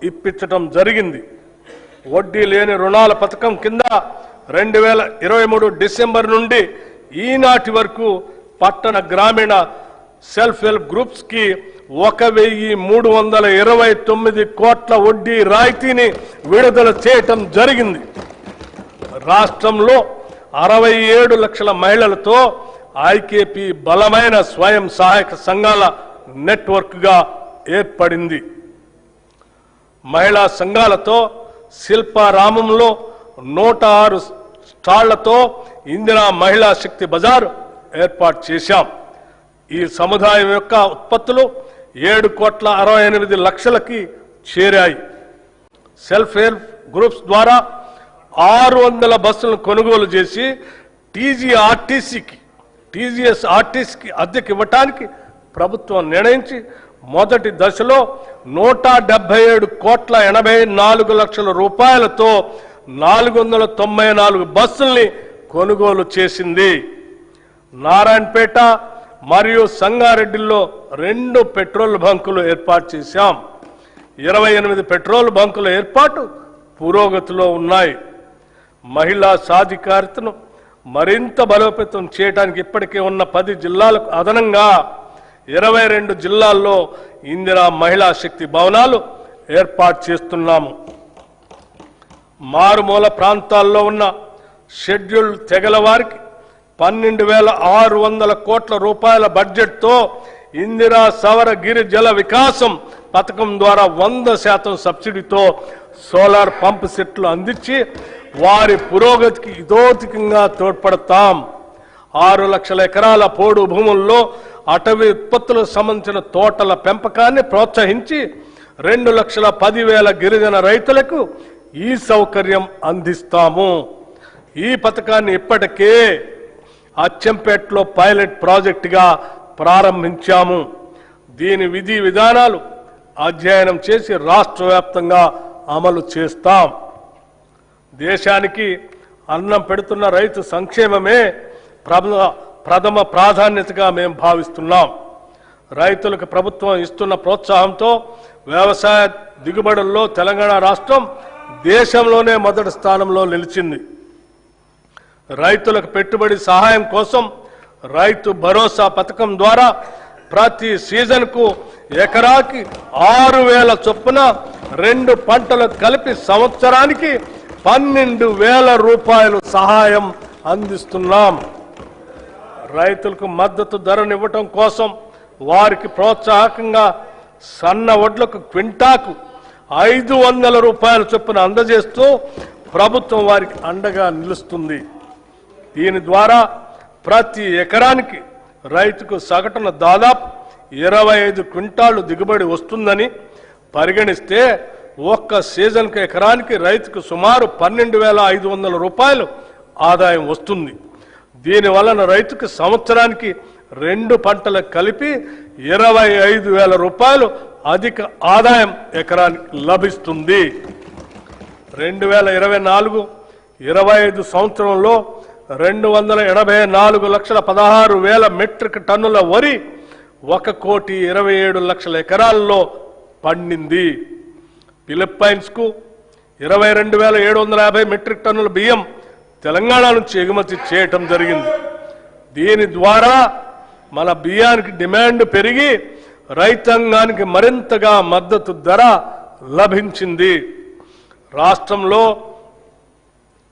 ఇప్పించడం జరిగింది. వడ్డీ లేని రుణాల పథకం కింద 2023 డిసెంబర్ నుండి ఈనాటి వరకు పట్టణ గ్రామీణ సెల్ఫ్ హెల్ప్ గ్రూప్స్ కి 1329 కోట్ల వడ్డీ రాయితీని విడుదల చేయటం జరిగింది. రాష్ట్రంలో 67 లక్షల మహిళలతో ఐకేపీ బలమైన స్వయం సహాయక సంఘాల నెట్వర్క్ గా ఏర్పడింది. మహిళా సంఘాలతో శిల్పారామంలో 106 స్టాళ్లతో ఇందిరా మహిళా శక్తి బజార్ ఏర్పాటు చేశాం. ఈ సముదాయం యొక్క ఉత్పత్తులు 7,68,00,000కి చేరాయి. సెల్ఫ్ హెల్ప్ గ్రూప్స్ ద్వారా 600 బస్సులను కొనుగోలు చేసి టీజీఎస్ఆర్టీసీకి అద్దెకి ఇవ్వటానికి ప్రభుత్వం నిర్ణయించి మొదటి దశలో 177,84,00,000 రూపాయలతో 494 బస్సుల్ని కొనుగోలు చేసింది. నారాయణపేట మరియు సంగారెడ్డిలో 2 పెట్రోల్ బంకులు ఏర్పాటు చేశాం. 28 పెట్రోల్ బంకుల ఏర్పాటు పురోగతిలో ఉన్నాయి. మహిళా సాధికారితను మరింత బలోపేతం చేయడానికి ఇప్పటికే ఉన్న 10 జిల్లాలకు అదనంగా 22 జిల్లాల్లో ఇందిరా మహిళా శక్తి భవనాలు ఏర్పాటు చేస్తున్నాము. మారుమూల ప్రాంతాల్లో ఉన్న షెడ్యూల్ తెగల వారికి 12,600 కోట్ల రూపాయల బడ్జెట్తో ఇందిరా సవర గిరి జల వికాసం పథకం ద్వారా 100% సబ్సిడీతో సోలార్ పంప్ సెట్లు అందించి వారి పురోగతికి ఇదోతికంగా తోడ్పడతాం. 6 లక్షల ఎకరాల పోడు భూముల్లో అటవీ ఉత్పత్తులకు సంబంధించిన తోటల పెంపకాన్ని ప్రోత్సహించి 2,10,000 గిరిజన రైతులకు ఈ సౌకర్యం అందిస్తాము. ఈ పథకాన్ని ఇప్పటికే అచ్చంపేటలో పైలట్ ప్రాజెక్టుగా ప్రారంభించాము. దీని విధి విధానాలు అధ్యయనం చేసి రాష్ట్ర వ్యాప్తంగా అమలు చేస్తాం. దేశానికి అన్నం పెడుతున్న రైతు సంక్షేమమే ప్రథమ ప్రాధాన్యతగా మేము భావిస్తున్నాం. రైతులకు ప్రభుత్వం ఇస్తున్న ప్రోత్సాహంతో వ్యవసాయ దిగుబడుల్లో తెలంగాణ రాష్ట్రం దేశంలోనే మొదటి స్థానంలో నిలిచింది. రైతులకు పెట్టుబడి సహాయం కోసం రైతు భరోసా పథకం ద్వారా ప్రతి సీజన్కు ఎకరాకి 6,000 చొప్పున 2 పంటలు కలిపి సంవత్సరానికి 12,000 రూపాయలు సహాయం అందిస్తున్నాం. రైతులకు మద్దతు ధరనివ్వటం కోసం వారికి ప్రోత్సాహకంగా సన్న వడ్లకు క్వింటాకు 500 రూపాయల చొప్పున అందజేస్తూ ప్రభుత్వం వారికి అండగా నిలుస్తుంది. దీని ద్వారా ప్రతి ఎకరానికి రైతుకు సగటున దాదాపు 25 క్వింటాళ్లు దిగుబడి వస్తుందని పరిగణిస్తే ఒక్క సీజన్కు ఎకరానికి రైతుకు సుమారు 12,500 రూపాయలు ఆదాయం వస్తుంది. దీనివలన రైతుకు సంవత్సరానికి 2 పంటలకు కలిపి 25,000 రూపాయలు అధిక ఆదాయం ఎకరానికి లభిస్తుంది. 2024-25 సంవత్సరంలో 284,16,000 మెట్రిక్ టన్నుల వరి 1,27,00,000 ఎకరాల్లో పండింది. ఫిలిప్పైన్స్ కు 22,750 మెట్రిక్ టన్నుల బియ్యం తెలంగాణ నుంచి ఎగుమతి చేయటం జరిగింది. దీని ద్వారా మన బియ్యానికి డిమాండ్ పెరిగి రైతాంగానికి మరింతగా మద్దతు ధర లభించింది. రాష్ట్రంలో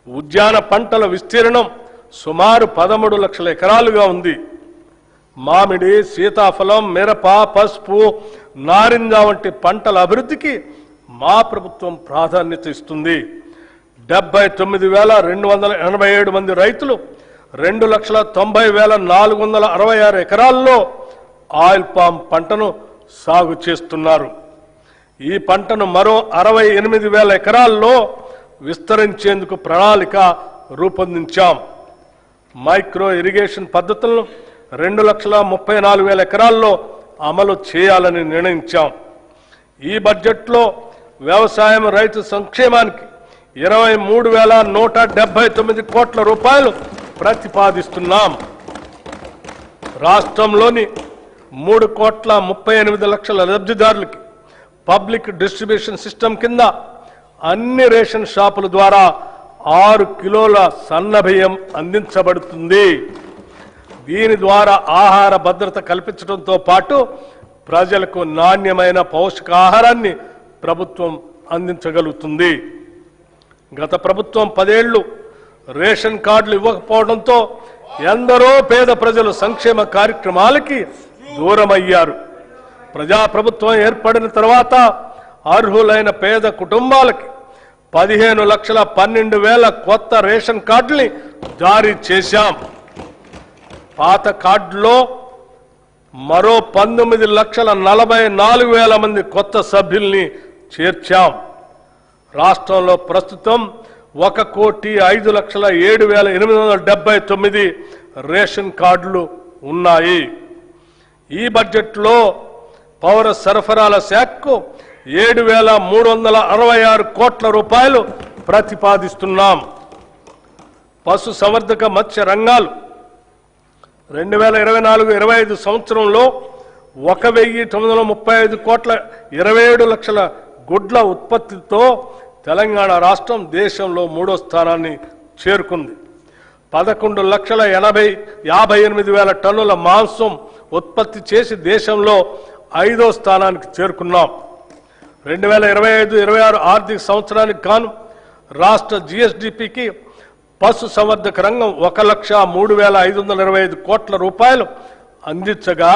ఉద్యాన పంటల విస్తీర్ణం సుమారు 13 లక్షల ఎకరాలుగా ఉంది. మామిడి, సీతాఫలం, మిరప, పసుపు, నారింజ వంటి పంటల అభివృద్ధికి మా ప్రభుత్వం ప్రాధాన్యత ఇస్తుంది. 79,287 మంది రైతులు 2,90,466 ఎకరాల్లో ఆయిల్ పామ్ పంటను సాగు చేస్తున్నారు. ఈ పంటను మరో 68,000 ఎకరాల్లో విస్తరించేందుకు ప్రణాళిక రూపొందించాం. మైక్రో ఇరిగేషన్ పద్ధతులను 2,34,000 ఎకరాల్లో అమలు చేయాలని నిర్ణయించాం. ఈ బడ్జెట్లో వ్యవసాయం రైతు సంక్షేమానికి 23,179 కోట్ల రూపాయలు ప్రతిపాదిస్తున్నాం. రాష్ట్రంలోని 3,38,00,000 లబ్ధిదారులకి పబ్లిక్ డిస్ట్రిబ్యూషన్ సిస్టమ్ కింద అన్ని రేషన్ షాపుల ద్వారా 6 కిలోల సన్న బియ్యం అందించబడుతుంది. దీని ద్వారా ఆహార భద్రత కల్పించడంతో పాటు ప్రజలకు నాణ్యమైన పౌష్టికాహారాన్ని ప్రభుత్వం అందించగలుగుతుంది. గత ప్రభుత్వం 10 ఏళ్లు రేషన్ కార్డులు ఇవ్వకపోవడంతో ఎందరో పేద ప్రజలు సంక్షేమ కార్యక్రమాలకి దూరమయ్యారు. ప్రజాప్రభుత్వం ఏర్పడిన తర్వాత అర్హులైన పేద కుటుంబాలకి 15,12,000 కొత్త రేషన్ కార్డుల్ని జారీ చేశాం. పాత కార్డులో మరో 19,44,000 మంది కొత్త సభ్యుల్ని చేర్చాం. రాష్ట్రంలో ప్రస్తుతం 1,05,07,879 రేషన్ కార్డులు ఉన్నాయి. ఈ బడ్జెట్లో పౌర సరఫరాల శాఖకు 7,366 కోట్ల రూపాయలు ప్రతిపాదిస్తున్నాం. పశు సంవర్ధక మత్స్య రంగాలు 2024-25 సంవత్సరంలో 1,935 కోట్ల 27 లక్షల గుడ్ల ఉత్పత్తితో తెలంగాణ రాష్ట్రం దేశంలో 3వ స్థానాన్ని చేరుకుంది. 11,58,000 టన్నుల మాంసం ఉత్పత్తి చేసి దేశంలో 5వ స్థానానికి చేరుకున్నాం. 2025-26 ఆర్థిక సంవత్సరానికి గాను రాష్ట్ర జిఎస్డిపికి పశు సంవర్ధక రంగం 1,03,525 కోట్ల రూపాయలు అందించగా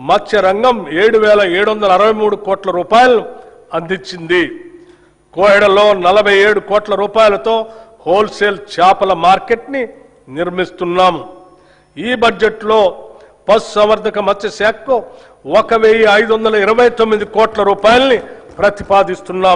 మత్స్య రంగం 7,763 కోట్ల రూపాయలు అందించింది. కోహెడలో 47 కోట్ల రూపాయలతో హోల్సేల్ చేపల మార్కెట్ని నిర్మిస్తున్నాము. ఈ బడ్జెట్లో పశు సంవర్ధక మత్స్య శాఖకు 1,529 కోట్ల రూపాయల్ని ప్రతిపాదిస్తున్నాం.